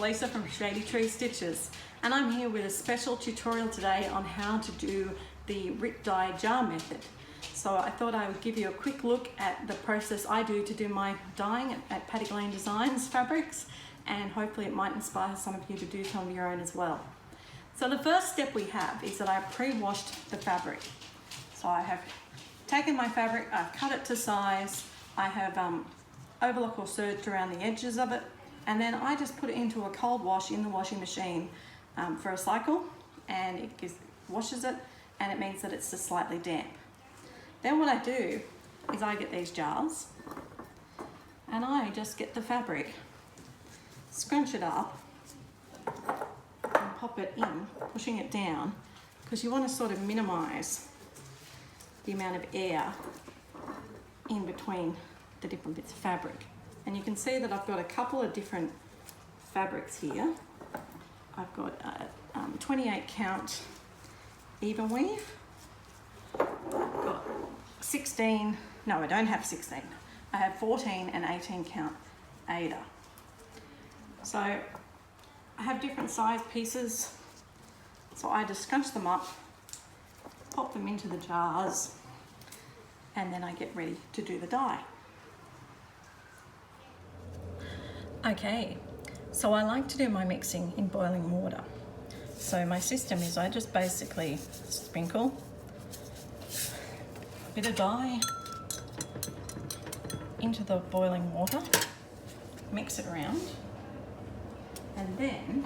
Lisa from Shady Tree Stitches, and I'm here with a special tutorial today on how to do the Rip Dye jar method. So I thought I would give you a quick look at the process I do to do my dyeing at Paddock Lane Designs fabrics, and hopefully it might inspire some of you to do some of your own as well. So the first step we have is that I pre-washed the fabric. So I have taken my fabric, I've cut it to size, I have overlock or serged around the edges of it, and then I just put it into a cold wash in the washing machine for a cycle, and it washes it, and it means that it's just slightly damp. Then what I do is I get these jars and I just get the fabric, scrunch it up and pop it in, pushing it down, because you want to sort of minimize the amount of air in between the different bits of fabric. And you can see that I've got a couple of different fabrics here. I've got a 28 count even weave. I've got 16, no I don't have 16. I have 14 and 18 count Aida. So I have different size pieces. So I just scrunch them up, pop them into the jars, and then I get ready to do the dye. Okay, so I like to do my mixing in boiling water. So my system is I just basically sprinkle a bit of dye into the boiling water, mix it around, and then,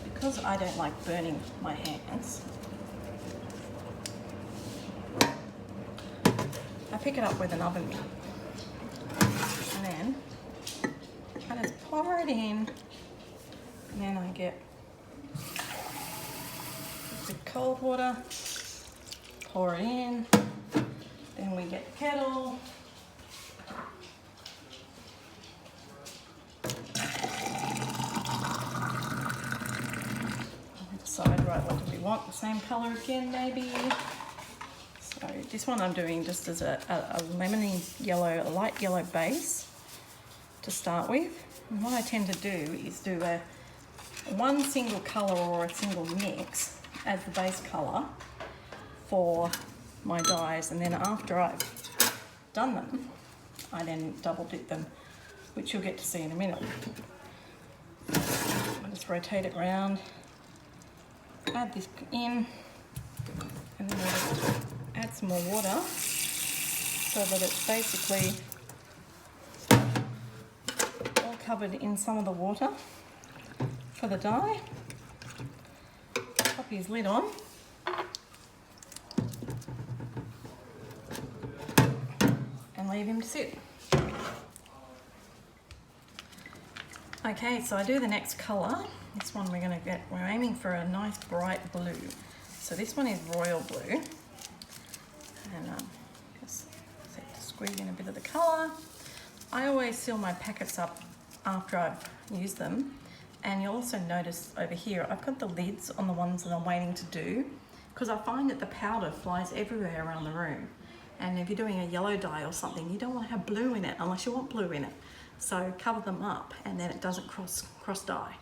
because I don't like burning my hands, I pick it up with an oven mitt, and then I just pour it in, and then I get the cold water, pour it in, then we get the kettle, we decide, right, what do we want, the same colour again maybe. So this one I'm doing just as a lemony yellow, a light yellow base to start with. And what I tend to do is do one single colour or a single mix as the base colour for my dyes, and then after I've done them, I then double dip them, which you'll get to see in a minute. I just rotate it around, add this in, and then we'll just add some more water so that it's basically all covered in some of the water for the dye. Pop his lid on. And leave him to sit. Okay, so I do the next colour. This one we're aiming for a nice bright blue. So this one is royal blue. And just squeeze in a bit of the colour. I always seal my packets up after I've used them, and you'll also notice over here I've got the lids on the ones that I'm waiting to do, because I find that the powder flies everywhere around the room, and if you're doing a yellow dye or something, you don't want to have blue in it unless you want blue in it. So cover them up and then it doesn't cross dye.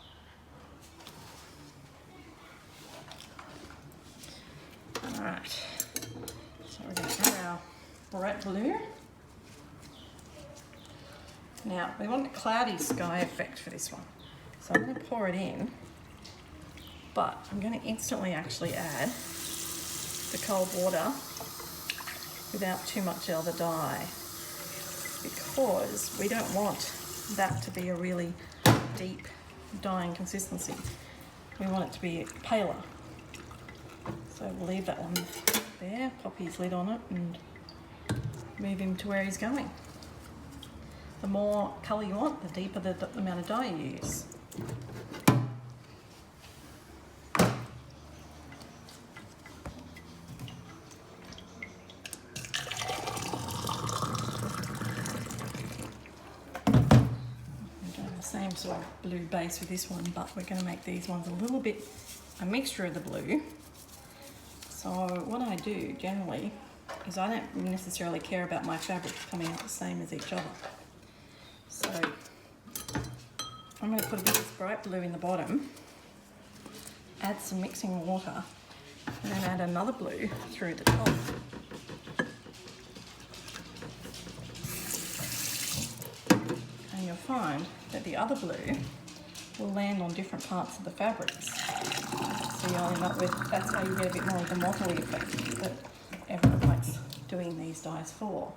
Alright. So we're going to add our bright blue. Now, we want a cloudy sky effect for this one. So I'm going to pour it in, but I'm going to instantly actually add the cold water without too much other dye, because we don't want that to be a really deep dyeing consistency. We want it to be paler. So we'll leave that one there, pop his lid on it, and move him to where he's going. The more colour you want, the deeper the amount of dye you use. Same sort of blue base with this one, but we're going to make these ones a little bit a mixture of the blue. So what I do generally is I don't necessarily care about my fabrics coming out the same as each other. So I'm going to put a bit of this bright blue in the bottom, add some mixing water, and then add another blue through the top. And you'll find that the other blue will land on different parts of the fabrics. So you'll end up with, that's how you get a bit more of the mottly effect that everyone likes doing these dyes for.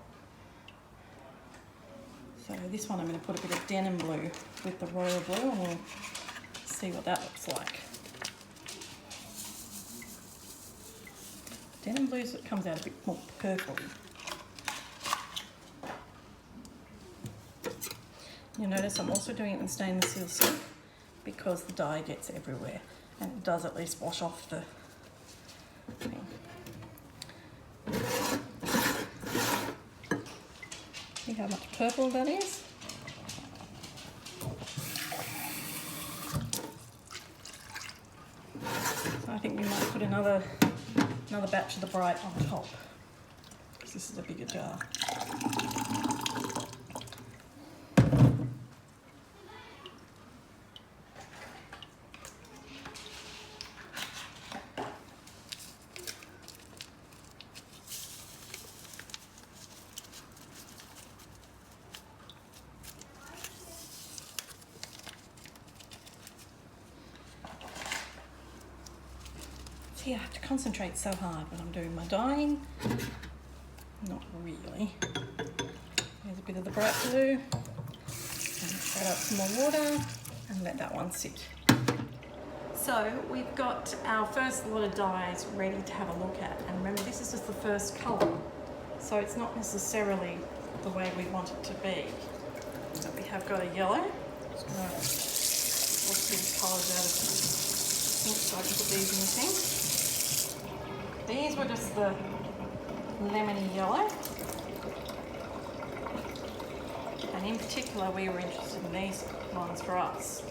So this one I'm going to put a bit of denim blue with the royal blue and we'll see what that looks like. Denim blue comes out a bit more purpley. You'll notice I'm also doing it in stainless steel silk because the dye gets everywhere and it does at least wash off the thing. See how much purple that is? So I think we might put another batch of the bright on top because this is a bigger jar. See, I have to concentrate so hard when I'm doing my dyeing. Not really. There's a bit of the bright blue. And add up some more water and let that one sit. So we've got our first lot of dyes ready to have a look at. And remember, this is just the first colour. So it's not necessarily the way we want it to be. So we have got a yellow. Just going to wash these colours out of the ink so I can put these in the sink. These were just the lemony yellow. And in particular, we were interested in these ones for us.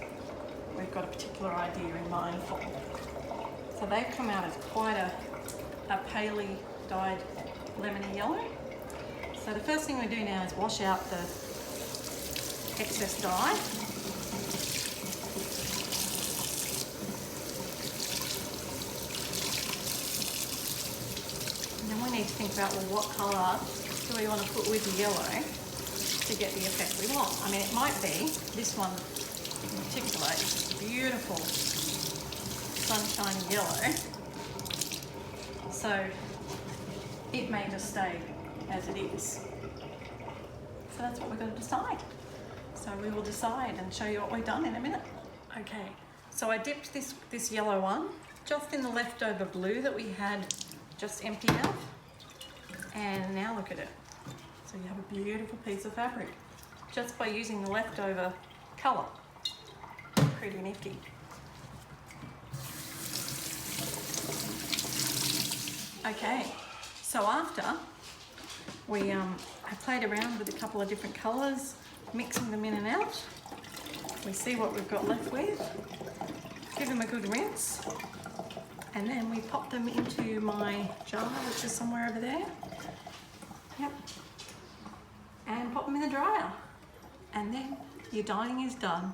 We've got a particular idea in mind for them. So they've come out as quite a palely dyed lemony yellow. So the first thing we do now is wash out the excess dye. Need to think about, well, what colour do we want to put with the yellow to get the effect we want. I mean, it might be this one in particular. It's a beautiful sunshiny yellow, so it may just stay as it is. So that's what we're going to decide. So we will decide and show you what we've done in a minute. Okay, so I dipped this yellow one just in the leftover blue that we had just emptied out. And now look at it. So you have a beautiful piece of fabric just by using the leftover colour. Pretty nifty. Okay, so after I played around with a couple of different colours, mixing them in and out. We see what we've got left with. Give them a good rinse. And then we pop them into my jar, which is somewhere over there. Yep. And pop them in the dryer. And then your dyeing is done.